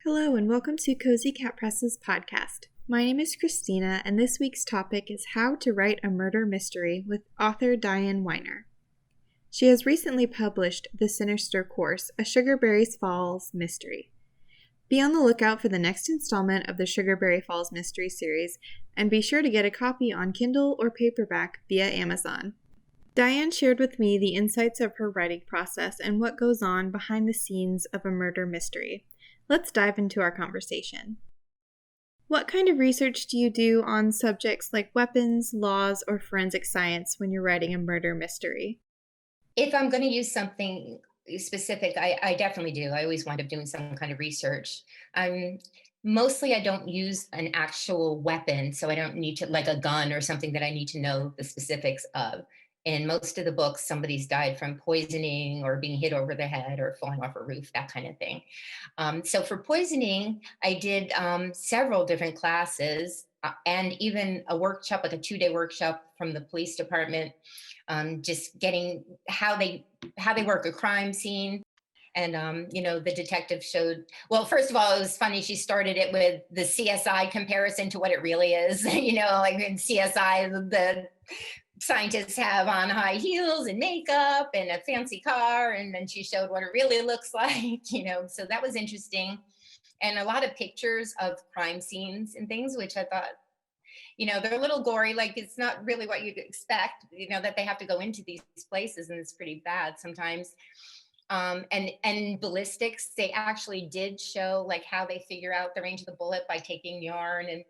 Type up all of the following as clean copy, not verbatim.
Hello and welcome to Cozy Cat Press's podcast. My name is Christina and this week's topic is how to write a murder mystery with author Diane Weiner. She has recently published The Sinister Course, a Sugarberry Falls mystery. Be on the lookout for the next installment of the Sugarberry Falls mystery series and be sure to get a copy on Kindle or paperback via Amazon. Diane shared with me the insights of her writing process and what goes on behind the scenes of a murder mystery. Let's dive into our conversation. What kind of research do you do on subjects like weapons, laws, or forensic science when you're writing a murder mystery? If I'm going to use something specific, I definitely do. I always wind up doing some kind of research. Mostly I don't use an actual weapon, so I don't need to, like a gun or something that I need to know the specifics of. In most of the books, somebody's died from poisoning or being hit over the head or falling off a roof, that kind of thing. So for poisoning, I did several different classes and even a workshop, like a 2-day workshop from the police department, just getting how they work a crime scene. And the detective showed, well, first of all, it was funny. She started it with the CSI comparison to what it really is. Like in CSI, the scientists have on high heels and makeup and a fancy car, and then she showed what it really looks like. So that was interesting. And a lot of pictures of crime scenes and things, which I thought, they're a little gory. Like it's not really what you'd expect, that they have to go into these places, and it's pretty bad sometimes. And ballistics, they actually did show like how they figure out the range of the bullet by taking yarn and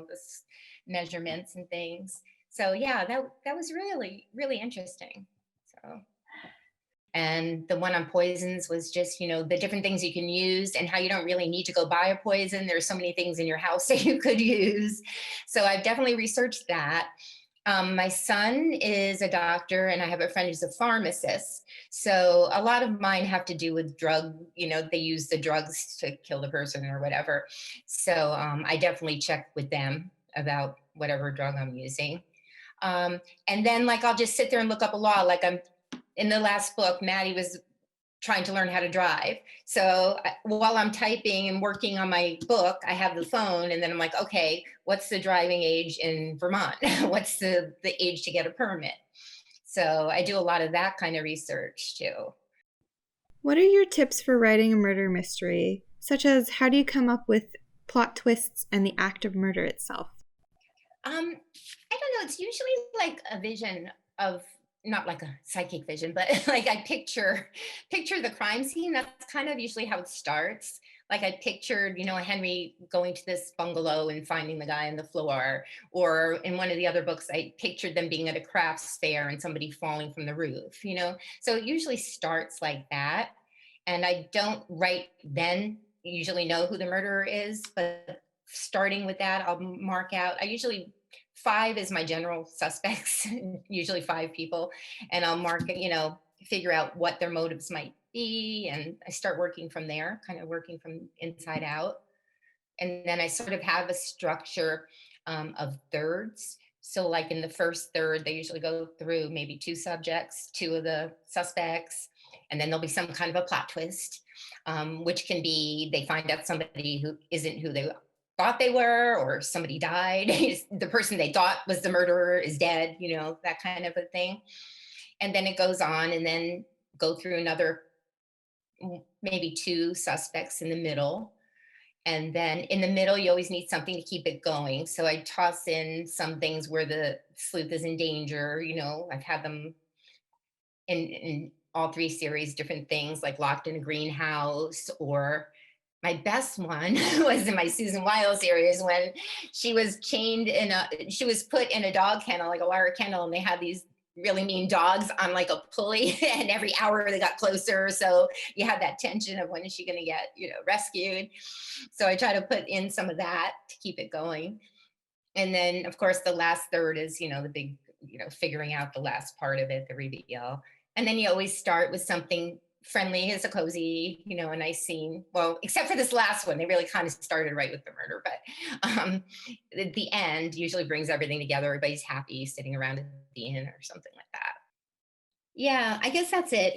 this measurements and things. So yeah, that was really, really interesting. So, and the one on poisons was just, the different things you can use and how you don't really need to go buy a poison. There's so many things in your house that you could use. So I've definitely researched that. My son is a doctor and I have a friend who's a pharmacist. So a lot of mine have to do with they use the drugs to kill the person or whatever. So I definitely check with them about whatever drug I'm using. And then like, I'll just sit there and look up a law. Like in the last book, Maddie was trying to learn how to drive. So while I'm typing and working on my book, I have the phone and then I'm like, okay, what's the driving age in Vermont? What's the age to get a permit? So I do a lot of that kind of research too. What are your tips for writing a murder mystery, such as how do you come up with plot twists and the act of murder itself? I don't know. It's usually like a vision of, not like a psychic vision, but like I picture the crime scene. That's kind of usually how it starts. Like I pictured, Henry going to this bungalow and finding the guy on the floor. Or in one of the other books, I pictured them being at a crafts fair and somebody falling from the roof. So it usually starts like that. And I don't right then usually know who the murderer is, but starting with that, I'll mark out. I usually 5 is my general suspects, usually 5 people, and I'll mark it, figure out what their motives might be, and I start working from there, kind of working from inside out. And then I sort of have a structure of thirds. So, like in the first third, they usually go through maybe 2 subjects, 2 of the suspects, and then there'll be some kind of a plot twist, which can be they find out somebody who isn't who they thought they were, or somebody died. The person they thought was the murderer is dead, that kind of a thing. And then it goes on, and then go through another maybe 2 suspects in the middle. And then in the middle, you always need something to keep it going. So I toss in some things where the sleuth is in danger. I've had them in all 3 series, different things like locked in a greenhouse, or my best one was in my Susan Wiles series when she was she was put in a dog kennel, like a wire kennel, and they had these really mean dogs on like a pulley, and every hour they got closer. So you had that tension of when is she going to get, rescued. So I try to put in some of that to keep it going. And then of course the last third is, the big, figuring out the last part of it, the reveal. And then you always start with something friendly as a cozy, a nice scene. Well, except for this last one, they really kind of started right with the murder, but the end usually brings everything together. Everybody's happy sitting around at the inn or something like that. Yeah, I guess that's it.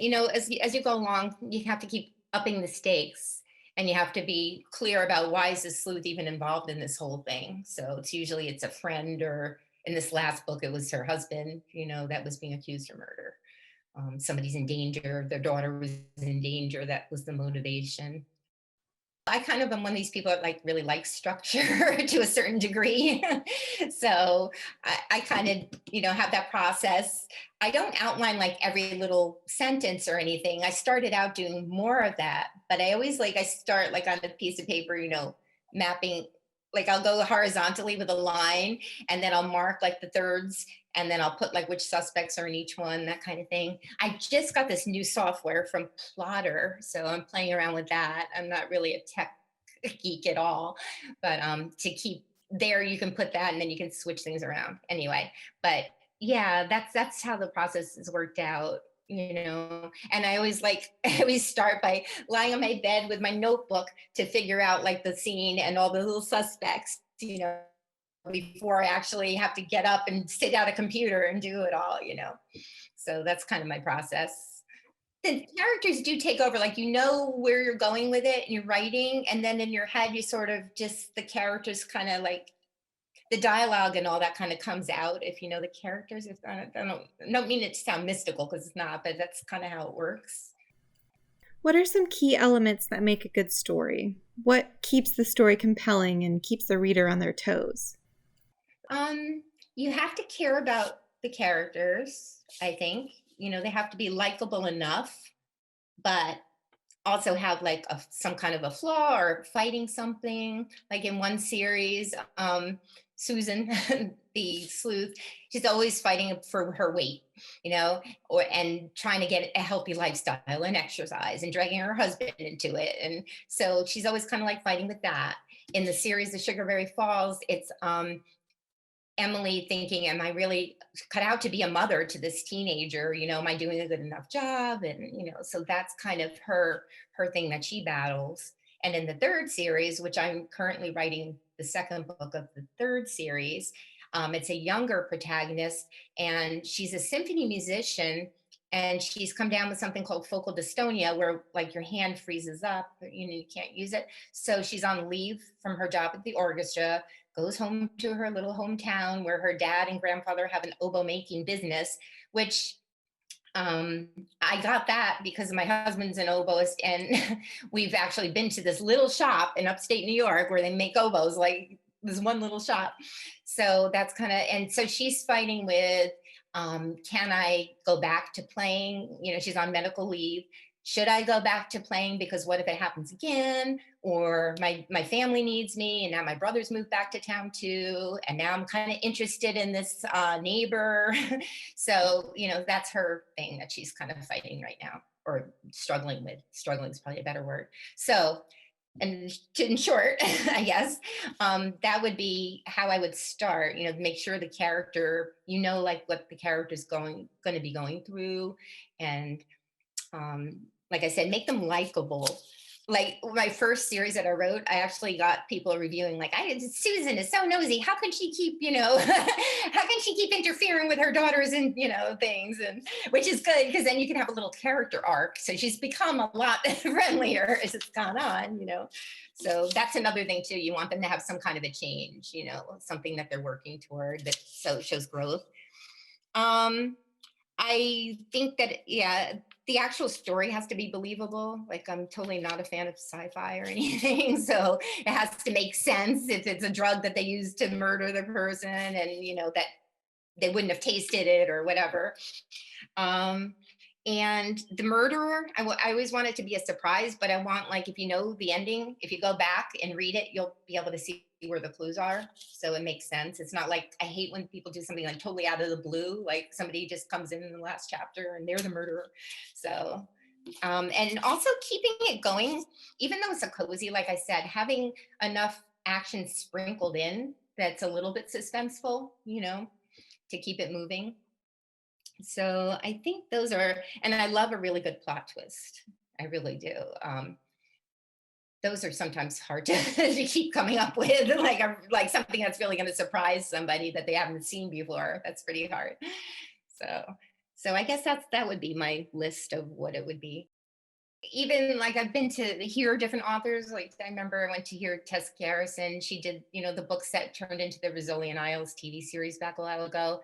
As you go along, you have to keep upping the stakes. and you have to be clear about why is the sleuth even involved in this whole thing. So it's a friend, or in this last book, it was her husband, that was being accused of murder. Somebody's in danger, their daughter was in danger, that was the motivation. I kind of am one of these people that really like structure to a certain degree. So I kind of, have that process. I don't outline like every little sentence or anything. I started out doing more of that, but I start like on a piece of paper, mapping, like I'll go horizontally with a line, and then I'll mark like the thirds, and then I'll put like which suspects are in each one, that kind of thing. I just got this new software from Plotter, so I'm playing around with that. I'm not really a tech geek at all, but to keep there, you can put that, and then you can switch things around. Anyway, but yeah, that's how the process is worked out. And I always start by lying on my bed with my notebook to figure out like the scene and all the little suspects, before I actually have to get up and sit at a computer and do it all. So that's kind of my process. The characters do take over, like where you're going with it and you're writing, and then in your head you sort of just the characters kind of like the dialogue and all that kind of comes out if you know the characters. If I don't mean it to sound mystical because it's not, but that's kind of how it works. What are some key elements that make a good story? What keeps the story compelling and keeps the reader on their toes? You have to care about the characters, I think. They have to be likable enough, but also have like some kind of a flaw or fighting something. Like in one series, Susan, the sleuth, she's always fighting for her weight, and trying to get a healthy lifestyle and exercise and dragging her husband into it. And so she's always kind of like fighting with that. In the series of Sugarberry Falls, it's Emily thinking, am I really cut out to be a mother to this teenager? Am I doing a good enough job? And, so that's kind of her thing that she battles. And in the third series, which I'm currently writing the second book of the third series, it's a younger protagonist, and she's a symphony musician, and she's come down with something called focal dystonia, where like your hand freezes up, you can't use it. So she's on leave from her job at the orchestra, goes home to her little hometown where her dad and grandfather have an oboe making business, which I got that because my husband's an oboist, and we've actually been to this little shop in upstate New York where they make oboes, like this one little shop. So that's kind of, and so she's fighting with, can I go back to playing? She's on medical leave. Should I go back to playing? Because what if it happens again? Or my family needs me, and now my brother's moved back to town too, and now I'm kind of interested in this neighbor. So that's her thing that she's kind of fighting right now, or struggling with. Struggling is probably a better word. So, and in short, I guess that would be how I would start. Make sure the character, like what the character's going to be going through, and like I said, make them likable. Like my first series that I wrote, I actually got people reviewing like, Susan is so nosy. How can she keep, how can she keep interfering with her daughters and, things, and which is good because then you can have a little character arc. So she's become a lot friendlier as it's gone on, So that's another thing too. You want them to have some kind of a change, something that they're working toward that so shows growth. I think that, yeah, the actual story has to be believable. Like, I'm totally not a fan of sci-fi or anything. So it has to make sense if it's a drug that they use to murder the person, and, that they wouldn't have tasted it or whatever. And the murderer, I always want it to be a surprise, but I want, like, if you know the ending, if you go back and read it, you'll be able to see where the clues are. So it makes sense. It's not like, I hate when people do something like totally out of the blue, like somebody just comes in the last chapter and they're the murderer. So, and also keeping it going, even though it's a cozy, like I said, having enough action sprinkled in that's a little bit suspenseful, to keep it moving. So I think those are, and I love a really good plot twist. I really do. Those are sometimes hard to keep coming up with, like something that's really going to surprise somebody that they haven't seen before. That's pretty hard. So I guess that would be my list of what it would be. even like I've been to hear different authors. Like I remember I went to hear Tess Garrison. She did, the book set turned into the Rizzolian Isles TV series back a while ago.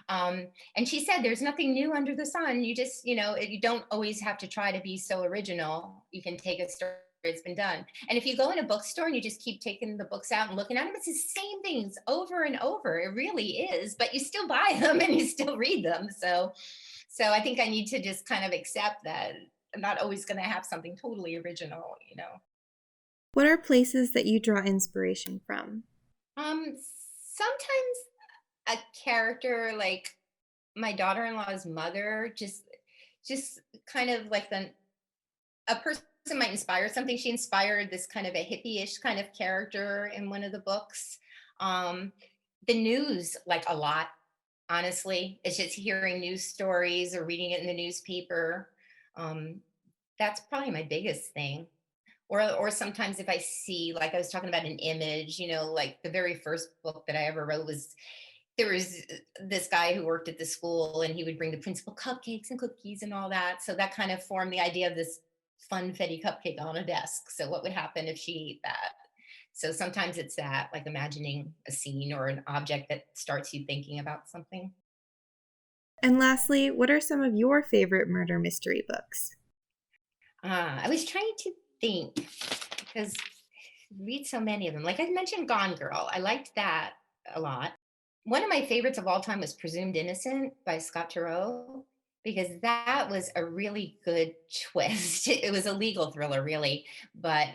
And she said, there's nothing new under the sun. You just, you don't always have to try to be so original. You can take a story it's been done. And if you go in a bookstore and you just keep taking the books out and looking at them, it's the same things over and over. It really is, but you still buy them and you still read them. So I think I need to just kind of accept that I'm not always going to have something totally original. What are places that you draw inspiration from? Sometimes a character like my daughter-in-law's mother, just kind of like a person might inspire something. She inspired this kind of a hippie-ish kind of character in one of the books. The news, like a lot, honestly. It's just hearing news stories or reading it in the newspaper. That's probably my biggest thing. Or sometimes if I see, like I was talking about an image, like the very first book that I ever wrote was there was this guy who worked at the school and he would bring the principal cupcakes and cookies and all that. So that kind of formed the idea of this funfetti cupcake on a desk. So what would happen if she ate that? So sometimes it's that, like imagining a scene or an object that starts you thinking about something. And lastly, what are some of your favorite murder mystery books? I was trying to think because I read so many of them. Like I mentioned Gone Girl. I liked that a lot. One of my favorites of all time was Presumed Innocent by Scott Turow, because that was a really good twist. It was a legal thriller, really, but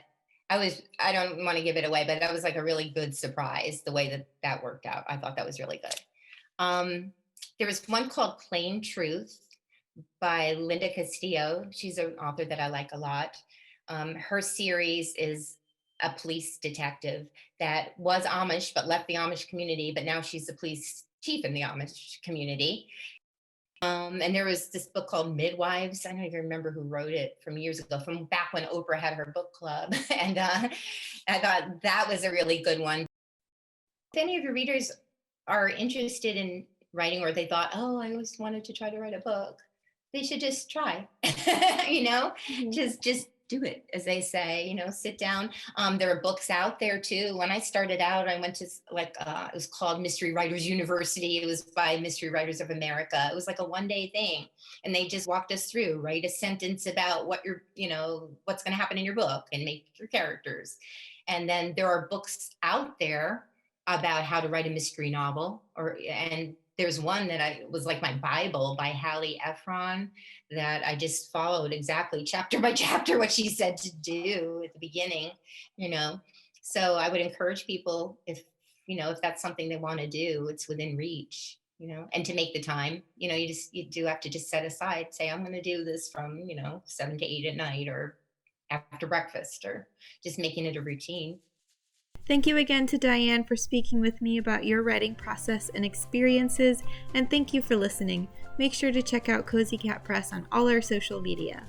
I don't want to give it away, but that was like a really good surprise, the way that worked out. I thought that was really good. There was one called Plain Truth by Linda Castillo. She's an author that I like a lot. Her series is a police detective that was Amish but left the Amish community, but now she's the police chief in the Amish community. And there was this book called Midwives. I don't even remember who wrote it, from years ago, from back when Oprah had her book club. And I thought that was a really good one. If any of your readers are interested in writing, or they thought, oh, I always wanted to try to write a book, they should just try, Mm-hmm. just do it, as they say, sit down. There are books out there too. When I started out, I went to it was called Mystery Writers University. It was by Mystery Writers of America. It was like a one-day thing. And they just walked us through, write a sentence about what what's going to happen in your book and make your characters. And then there are books out there about how to write a mystery novel, and there's one that was like my Bible by Hallie Ephron that I just followed exactly chapter by chapter what she said to do at the beginning, So I would encourage people, if that's something they want to do, it's within reach, and to make the time, you do have to just set aside, say, I'm going to do this from, 7 to 8 at night or after breakfast, or just making it a routine. Thank you again to Diane for speaking with me about your writing process and experiences, and thank you for listening. Make sure to check out Cozy Cat Press on all our social media.